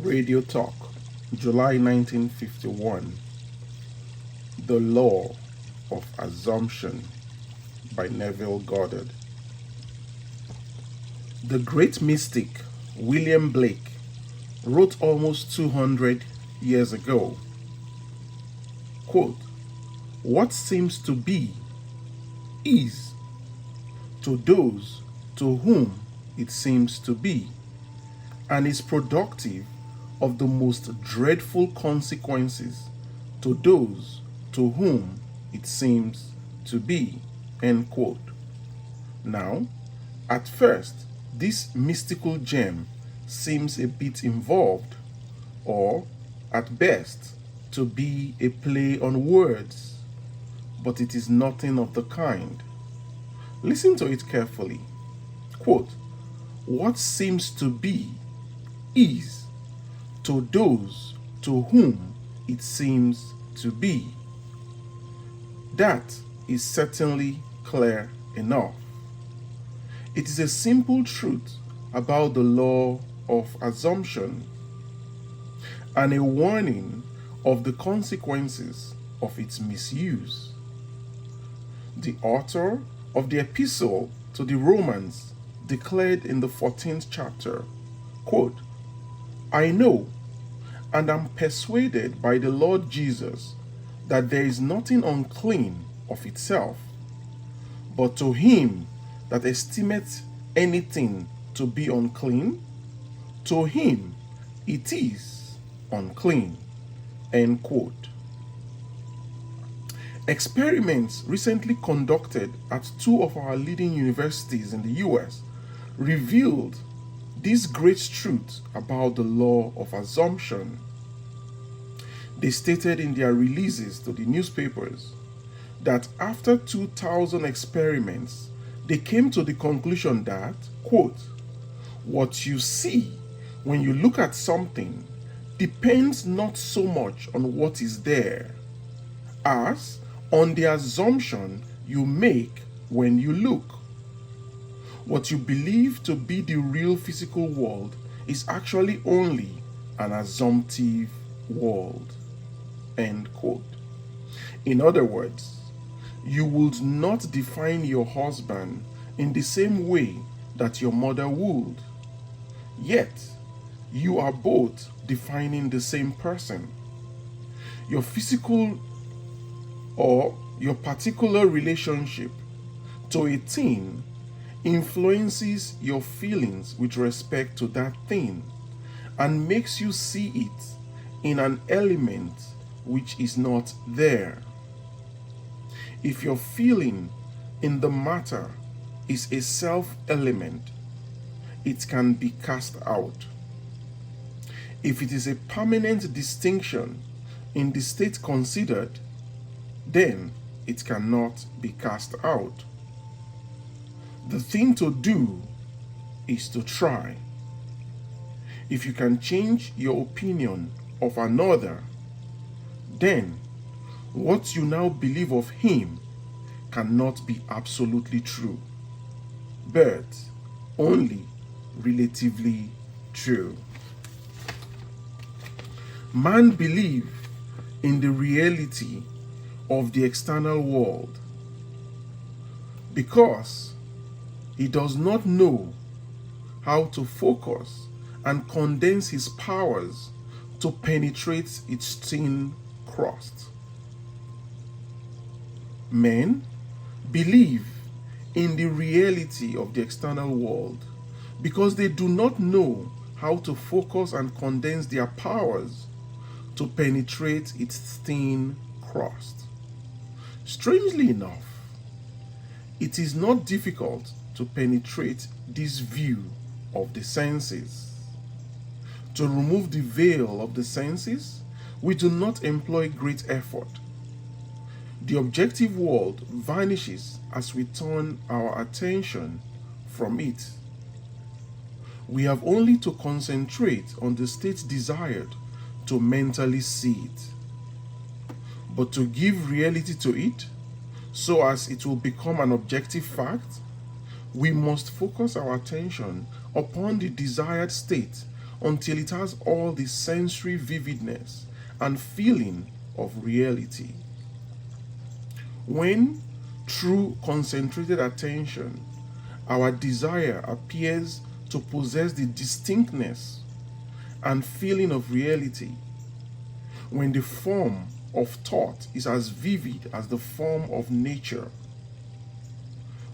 Radio Talk, July 1951. The Law of Assumption by Neville Goddard. The great mystic William Blake wrote almost 200 years ago, quote, "What seems to be is to those to whom it seems to be, and is productive of the most dreadful consequences to those to whom it seems to be." End quote. Now, at first, this mystical gem seems a bit involved, or at best, to be a play on words, but it is nothing of the kind. Listen to it carefully. Quote, "What seems to be is to those to whom it seems to be." That is certainly clear enough. It is a simple truth about the law of assumption and a warning of the consequences of its misuse. The author of the epistle to the Romans declared in the 14th chapter, quote, "I know and am persuaded by the Lord Jesus that there is nothing unclean of itself, but to him that estimeth anything to be unclean, to him it is unclean." End quote. Experiments recently conducted at two of our leading universities in the US revealed this great truth about the law of assumption. They stated in their releases to the newspapers that after 2,000 experiments, they came to the conclusion that, quote, "What you see when you look at something depends not so much on what is there as on the assumption you make when you look. What you believe to be the real physical world is actually only an assumptive world." End quote. In other words, you would not define your husband in the same way that your mother would. Yet, you are both defining the same person. Your physical or your particular relationship to a thing influences your feelings with respect to that thing and makes you see it in an element which is not there. If your feeling in the matter is a self element, it can be cast out. If it is a permanent distinction in the state considered, then it cannot be cast out. The thing to do is to try. If you can change your opinion of another, then what you now believe of him cannot be absolutely true, but only relatively true. Man believes in the reality of the external world because he does not know how to focus and condense his powers to penetrate its thin crust. Men believe in the reality of the external world because they do not know how to focus and condense their powers to penetrate its thin crust. Strangely enough, it is not difficult to penetrate this view of the senses. To remove the veil of the senses, we do not employ great effort. The objective world vanishes as we turn our attention from it. We have only to concentrate on the state desired to mentally see it. But to give reality to it, so as it will become an objective fact, we must focus our attention upon the desired state until it has all the sensory vividness and feeling of reality. When, through concentrated attention, our desire appears to possess the distinctness and feeling of reality, when the form of thought is as vivid as the form of nature,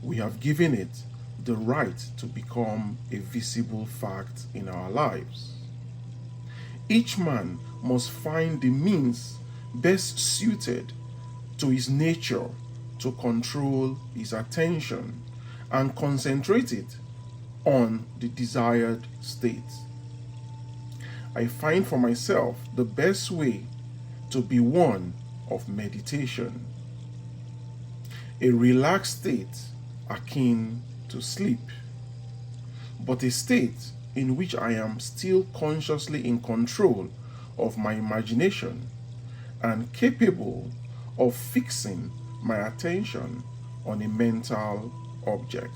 we have given it the right to become a visible fact in our lives. Each man must find the means best suited to his nature to control his attention and concentrate it on the desired state. I find for myself the best way to be one of meditation, a relaxed state akin to sleep, but a state in which I am still consciously in control of my imagination and capable of fixing my attention on a mental object.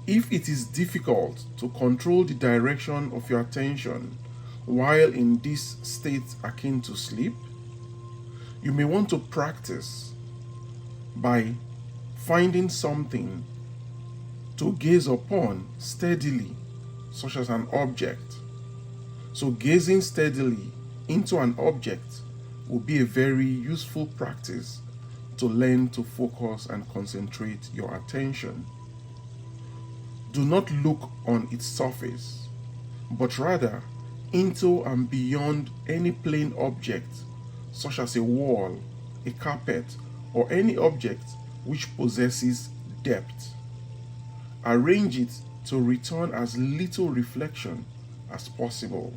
If it is difficult to control the direction of your attention while in this state akin to sleep, you may want to practice by finding something to gaze upon steadily, such as an object. So gazing steadily into an object will be a very useful practice to learn to focus and concentrate your attention. Do not look on its surface, but rather into and beyond any plain object, such as a wall, a carpet, or any object which possesses depth. Arrange it to return as little reflection as possible.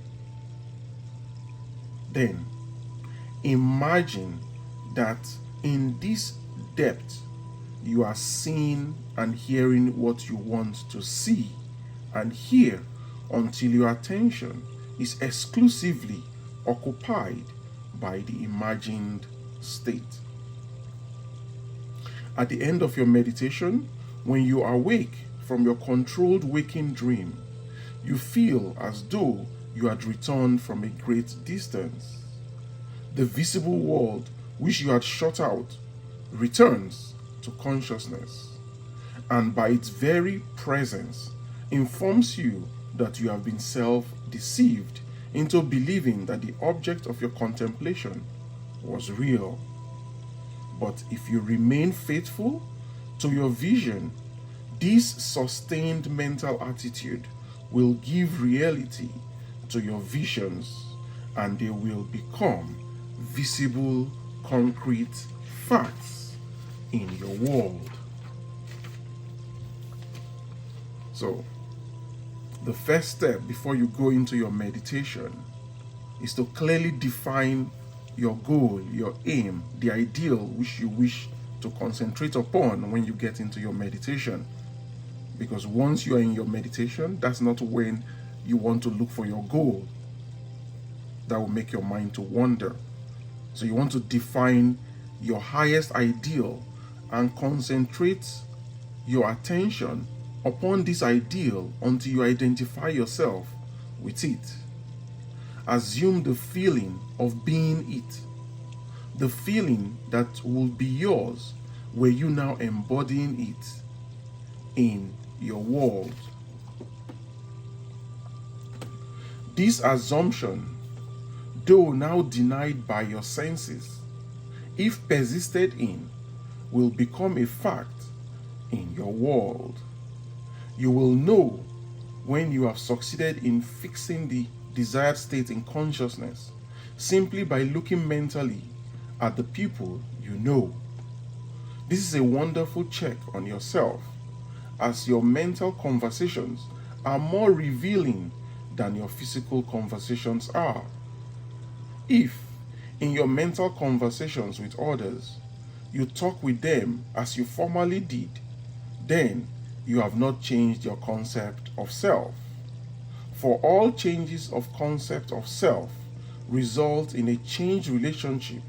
Then, imagine that in this depth, you are seeing and hearing what you want to see and hear until your attention is exclusively occupied by the imagined state. At the end of your meditation, when you awake from your controlled waking dream, you feel as though you had returned from a great distance. The visible world which you had shut out returns to consciousness, and by its very presence informs you that you have been self-deceived into believing that the object of your contemplation was real. But if you remain faithful to your vision, this sustained mental attitude will give reality to your visions, and they will become visible, concrete facts in your world. So, the first step before you go into your meditation is to clearly define your goal, your aim, the ideal which you wish to concentrate upon when you get into your meditation. Because once you are in your meditation, that's not when you want to look for your goal. That will make your mind to wander. So you want to define your highest ideal and concentrate your attention upon this ideal until you identify yourself with it. Assume the feeling of being it, the feeling that will be yours were you now embodying it in your world. This assumption, though now denied by your senses, if persisted in, will become a fact in your world. You will know when you have succeeded in fixing the desired state in consciousness simply by looking mentally at the people you know. This is a wonderful check on yourself, as your mental conversations are more revealing than your physical conversations are. If, in your mental conversations with others, you talk with them as you formerly did, then you have not changed your concept of self. For all changes of concept of self result in a changed relationship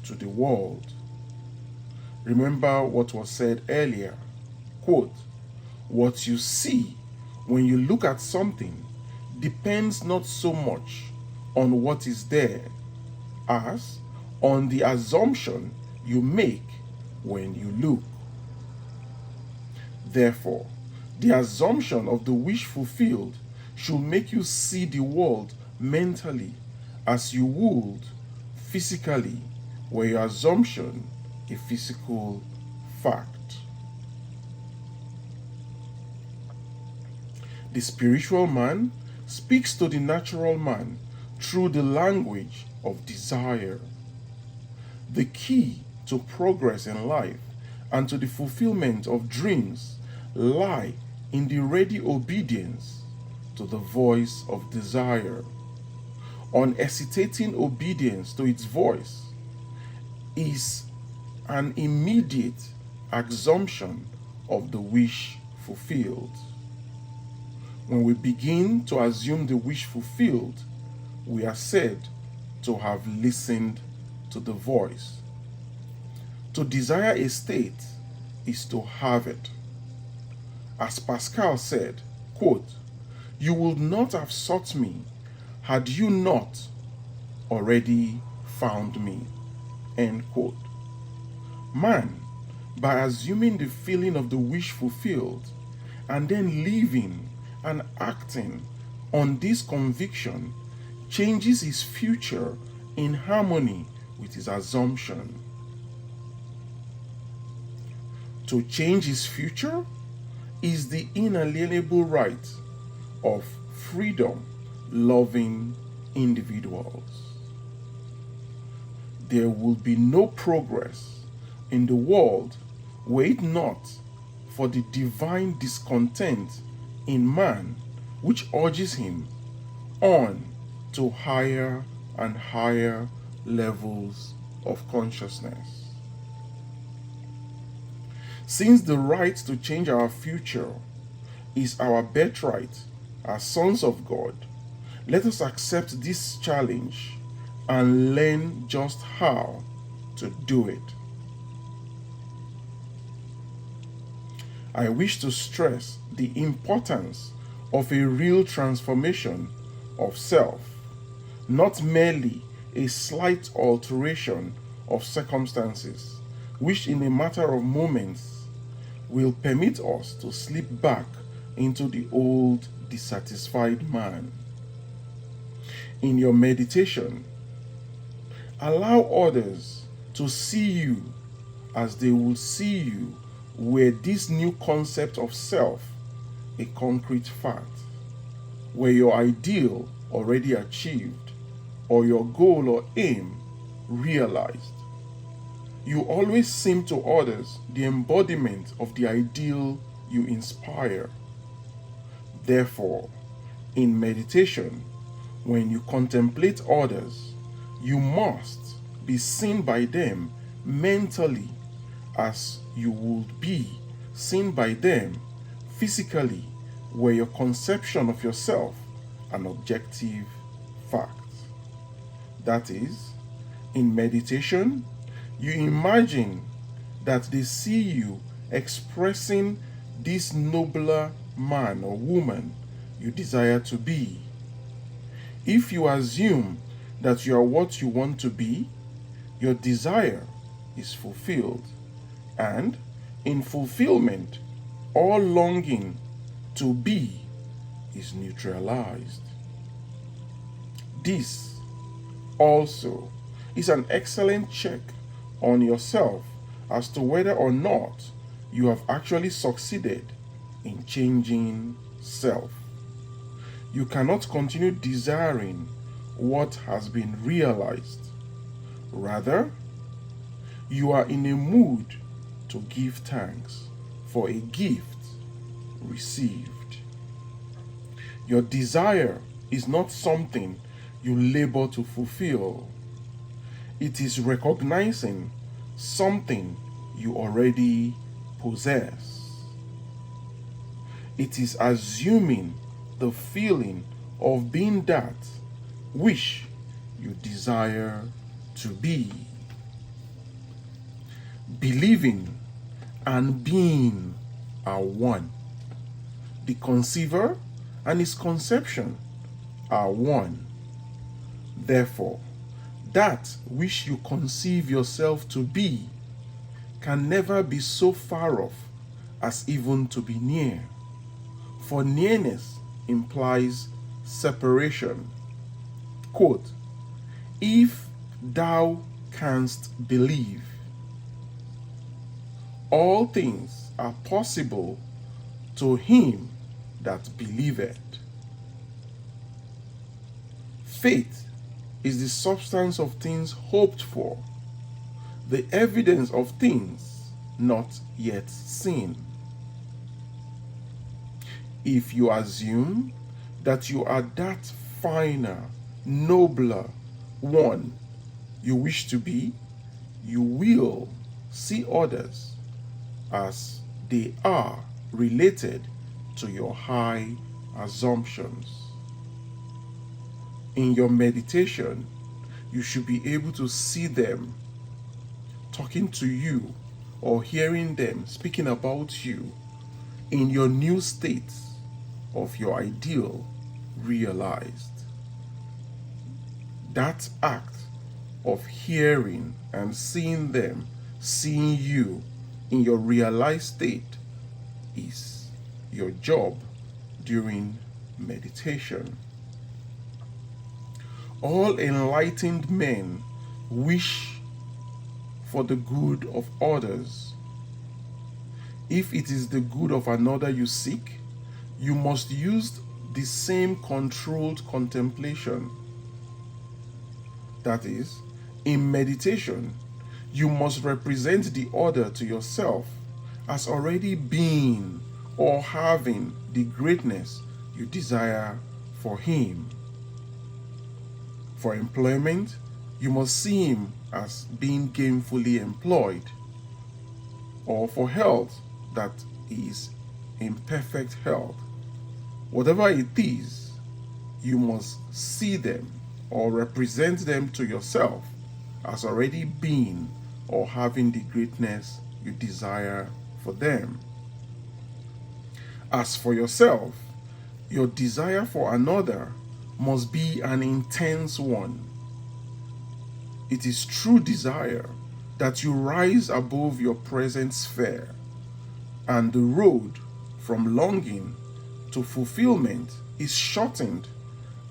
to the world. Remember what was said earlier, quote, "What you see when you look at something depends not so much on what is there as on the assumption you make when you look. Therefore, the assumption of the wish fulfilled should make you see the world mentally as you would physically, were your assumption a physical fact. The spiritual man speaks to the natural man through the language of desire. The key to progress in life and to the fulfillment of dreams lie in the ready obedience to the voice of desire. Unhesitating obedience to its voice is an immediate assumption of the wish fulfilled. When we begin to assume the wish fulfilled, we are said to have listened to the voice. To desire a state is to have it. As Pascal said, quote, "You would not have sought me had you not already found me." End quote. Man, by assuming the feeling of the wish fulfilled and then living and acting on this conviction, changes his future in harmony with his assumption. To change his future is the inalienable right of freedom-loving individuals. There will be no progress in the world were it not for the divine discontent in man, which urges him on to higher and higher levels of consciousness. Since the right to change our future is our birthright as sons of God, let us accept this challenge and learn just how to do it. I wish to stress the importance of a real transformation of self, not merely a slight alteration of circumstances, which in a matter of moments will permit us to slip back into the old dissatisfied man. In your meditation, allow others to see you as they will see you were this new concept of self a concrete fact, were your ideal already achieved or your goal or aim realized. You always seem to others the embodiment of the ideal you inspire. Therefore, in meditation, when you contemplate others, you must be seen by them mentally as you would be seen by them physically, were your conception of yourself an objective fact. That is, in meditation, you imagine that they see you expressing this nobler man or woman you desire to be. If you assume that you are what you want to be, your desire is fulfilled, and in fulfillment, all longing to be is neutralized. This also is an excellent check on yourself as to whether or not you have actually succeeded in changing self. You cannot continue desiring what has been realized. Rather, you are in a mood to give thanks for a gift received. Your desire is not something you labor to fulfill. It is recognizing something you already possess. It is assuming the feeling of being that which you desire to be. Believing and being are one. The conceiver and his conception are one. Therefore, that which you conceive yourself to be can never be so far off as even to be near, for nearness implies separation. Quote, if thou canst believe, all things are possible to him that believeth. Faith is the substance of things hoped for, the evidence of things not yet seen. If you assume that you are that finer, nobler one you wish to be, you will see others as they are related to your high assumptions. In your meditation, you should be able to see them talking to you or hearing them speaking about you in your new state of your ideal realized. That act of hearing and seeing them, seeing you in your realized state, is your job during meditation. All enlightened men wish for the good of others. If it is the good of another you seek, you must use the same controlled contemplation. That is, in meditation, you must represent the other to yourself as already being or having the greatness you desire for him. For employment, you must see him as being gainfully employed, or for health, that he is in perfect health. Whatever it is, you must see them or represent them to yourself as already being or having the greatness you desire for them. As for yourself, your desire for another must be an intense one. It is true desire that you rise above your present sphere, and the road from longing to fulfillment is shortened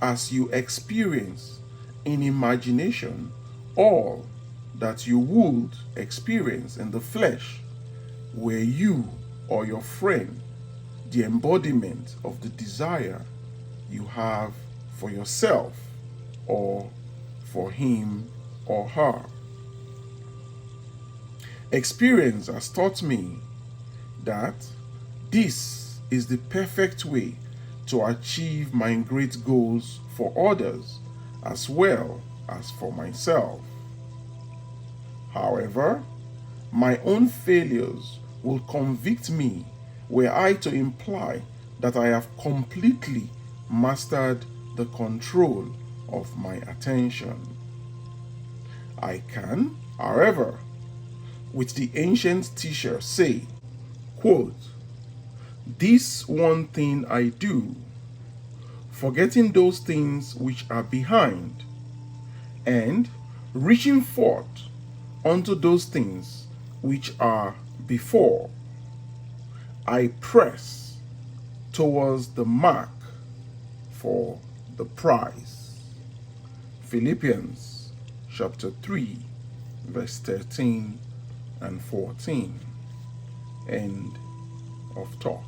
as you experience in imagination all that you would experience in the flesh, were you or your friend the embodiment of the desire you have for yourself or for him or her. Experience has taught me that this is the perfect way to achieve my great goals for others as well as for myself. However, my own failures will convict me were I to imply that I have completely mastered the control of my attention. I can, however, with the ancient teacher say, quote, this one thing I do, forgetting those things which are behind, and reaching forth unto those things which are before, I press towards the mark for the prize. Philippians chapter 3, verse 13 and 14. End of talk.